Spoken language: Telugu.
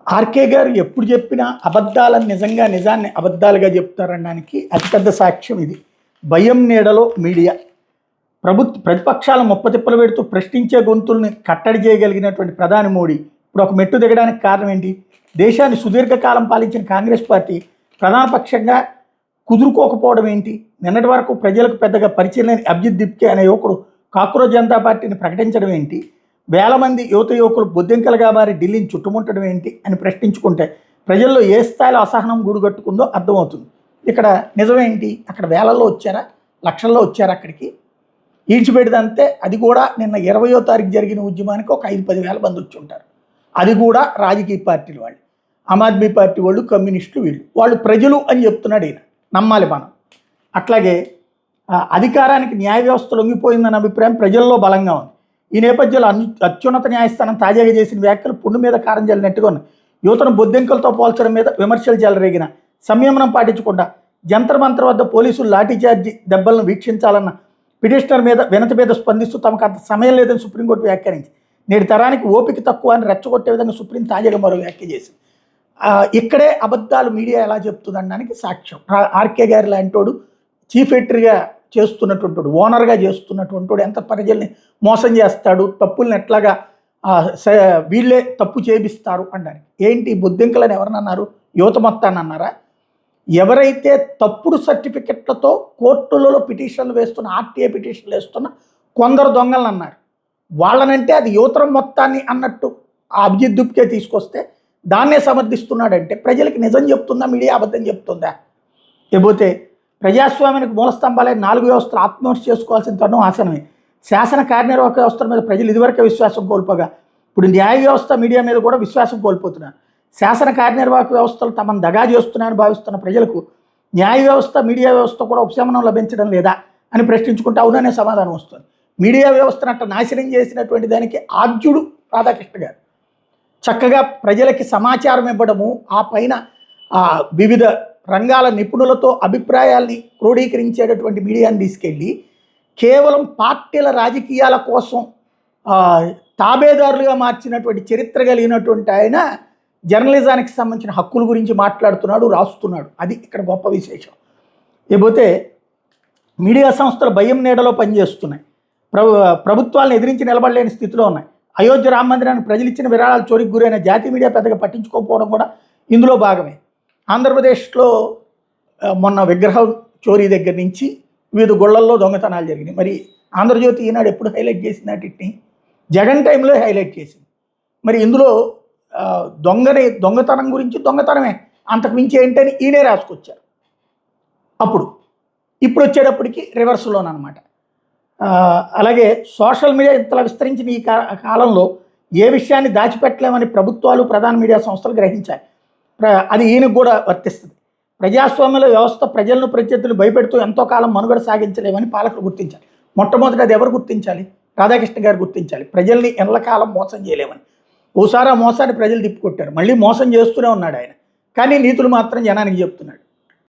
ఆర్కే గారు ఎప్పుడు చెప్పినా అబద్ధాలను నిజాన్ని అబద్ధాలుగా చెప్తారనడానికి అతిపెద్ద సాక్ష్యం ఇది. భయం నీడలో మీడియా ప్రతిపక్షాల ముప్పతిప్పలు పెడుతూ ప్రశ్నించే గొంతుల్ని కట్టడి చేయగలిగినటువంటి ప్రధాని మోడీ ఇప్పుడు ఒక మెట్టు దిగడానికి కారణం ఏంటి? దేశాన్ని సుదీర్ఘకాలం పాలించిన కాంగ్రెస్ పార్టీ ప్రధానపక్షంగా కుదురుకోకపోవడం ఏంటి? నిన్నటి వరకు ప్రజలకు పెద్దగా పరిచయం లేని అభిజిత్ దిప్కే అనే యువకుడు కాక్రోచ్ జనతా పార్టీని ప్రకటించడం ఏంటి? వేల మంది యువకులు బొద్దింకలుగా మారి ఢిల్లీని చుట్టుముట్టడం ఏంటి అని ప్రశ్నించుకుంటే ప్రజల్లో ఏ స్థాయిలో అసహనం గూడుగట్టుకుందో అర్థమవుతుంది. ఇక్కడ నిజమేంటి? అక్కడ వేలల్లో వచ్చారా, లక్షల్లో వచ్చారా? అక్కడికి ఈడ్చిపెడిదంతే. అది కూడా నిన్న 20వ తారీఖు జరిగిన ఉద్యమానికి ఒక 5-10 వేల మంది వచ్చి ఉంటారు. అది కూడా రాజకీయ పార్టీలు వాళ్ళు, ఆమ్ ఆద్మీ పార్టీ వాళ్ళు, కమ్యూనిస్టులు, వాళ్ళు ప్రజలు అని చెప్తున్నాడు ఈయన. నమ్మాలి మనం. అట్లాగే అధికారానికి న్యాయ వ్యవస్థ లొంగిపోయిందన్న అభిప్రాయం ప్రజల్లో బలంగా ఉంది. ఈ నేపథ్యంలో అత్యున్నత న్యాయస్థానం తాజాగా చేసిన వ్యాఖ్యలు పుండు మీద కారం జల్లినట్టుగా ఉన్నాయి. యువతను బొద్దింకలతో పోల్చడం మీద విమర్శలు చెలరేగిన సంయమనం పాటించకుండా జంతర్ మంతర్ వద్ద పోలీసులు లాఠీచార్జి దెబ్బలను వీక్షించాలన్న పిటిషనర్ మీద వినతి మీద స్పందిస్తూ తమకు అంత సమయం లేదని సుప్రీంకోర్టు వ్యాఖ్యానించి నేటి తరానికి ఓపిక తక్కువ అని రెచ్చగొట్టే విధంగా సుప్రీం తాజాగా మరో వ్యాఖ్య చేసింది. ఇక్కడే అబద్ధాలు మీడియా ఎలా చెప్తుందనడానికి సాక్ష్యం. ఆర్కే గారి లాంటోడు చీఫ్ ఎడిటర్గా చేస్తున్నటువంటి ఓనర్గా చేస్తున్నటువంటి ఎంత ప్రజల్ని మోసం చేస్తాడు, తప్పుల్ని ఎట్లాగా వీళ్ళే తప్పు చేపిస్తారు అనడానికి ఏంటి? బొద్దింకలని ఎవరన్నారు? యువత మొత్తాన్ని అన్నారా? ఎవరైతే తప్పుడు సర్టిఫికెట్లతో కోర్టులలో పిటిషన్లు వేస్తున్న, ఆర్టీఏ పిటిషన్లు వేస్తున్న కొందరు దొంగలను అన్నారు. వాళ్ళనంటే అది యువతరం మొత్తాన్ని అన్నట్టు అభిజిత్ దుప్కే తీసుకొస్తే దాన్నే సమర్థిస్తున్నాడంటే ప్రజలకి నిజం చెప్తుందా మీడియా, అబద్ధం చెప్తుందా? లేకపోతే ప్రజాస్వామ్యానికి మూలస్తంభాలే 4 వ్యవస్థలు ఆత్మహత్య చేసుకోవాల్సిన తరుణం ఆసనమే. శాసన కార్యనిర్వాహక వ్యవస్థల మీద ప్రజలు ఇదివరకే విశ్వాసం కోల్పోగా ఇప్పుడు న్యాయ వ్యవస్థ, మీడియా మీద కూడా విశ్వాసం కోల్పోతున్నారు. శాసన కార్యనిర్వాహక వ్యవస్థలు తమను దగా చేస్తున్నాయని భావిస్తున్న ప్రజలకు న్యాయ వ్యవస్థ, మీడియా వ్యవస్థ కూడా ఉపశమనం లభించడం లేదా అని ప్రశ్నించుకుంటే అవుననే సమాధానం వస్తుంది. మీడియా వ్యవస్థను అట్లా నాశనం చేసినటువంటి దానికి ఆద్యుడు రాధాకృష్ణ గారు. చక్కగా ప్రజలకి సమాచారం ఇవ్వడము, ఆ పైన వివిధ రంగాల నిపుణులతో అభిప్రాయాల్ని క్రోడీకరించేటటువంటి మీడియాని తీసుకెళ్ళి కేవలం పార్టీల రాజకీయాల కోసం తాబేదారులుగా మార్చినటువంటి చరిత్ర కలిగినటువంటి ఆయన జర్నలిజానికి సంబంధించిన హక్కుల గురించి మాట్లాడుతున్నాడు, రాస్తున్నాడు. అది ఇక్కడ గొప్ప విశేషం. లేకపోతే మీడియా సంస్థలు భయం నీడలో పనిచేస్తున్నాయి. ప్రభుత్వాలను ఎదిరించి నిలబడలేని స్థితిలో ఉన్నాయి. అయోధ్య రామ మందిరానికి ప్రజలు ఇచ్చిన విరాళాలు చోరీకి గురైన జాతీయ మీడియా పెద్దగా పట్టించుకోకపోవడం కూడా ఇందులో భాగమే. ఆంధ్రప్రదేశ్లో మొన్న విగ్రహం చోరీ దగ్గర నుంచి వివిధ గుళ్ళల్లో దొంగతనాలు జరిగినాయి. మరి ఆంధ్రజ్యోతి ఈనాడు ఎప్పుడు హైలైట్ చేసింది? అటిని జగన్ టైంలో హైలైట్ చేసింది. మరి ఇందులో దొంగతనం గురించి దొంగతనమే, అంతకు మించి ఏంటని ఈయనే రాసుకొచ్చారు. ఇప్పుడు వచ్చేటప్పటికి రివర్స్లోనమాట. అలాగే సోషల్ మీడియా ఇంతలా విస్తరించిన ఈ కాలంలో ఏ విషయాన్ని దాచిపెట్టలేమని ప్రభుత్వాలు, ప్రధాన మీడియా సంస్థలు గ్రహించాలి. అది ఈయనకు కూడా వర్తిస్తుంది. ప్రజాస్వామ్యంలో వ్యవస్థ ప్రజలను, ప్రత్యర్థులు భయపెడుతూ ఎంతో కాలం మనుగడ సాగించలేమని పాలకులు గుర్తించాలి. మొట్టమొదటి అది ఎవరు గుర్తించాలి? రాధాకృష్ణ గారు గుర్తించాలి. ప్రజల్ని ఎల్లకాలం మోసం చేయలేమని. ఓసారి ఆ మోసాన్ని ప్రజలు తిప్పికొట్టారు, మళ్ళీ మోసం చేస్తూనే ఉన్నాడు ఆయన. కానీ నీతులు మాత్రం జనానికి చెప్తున్నాడు.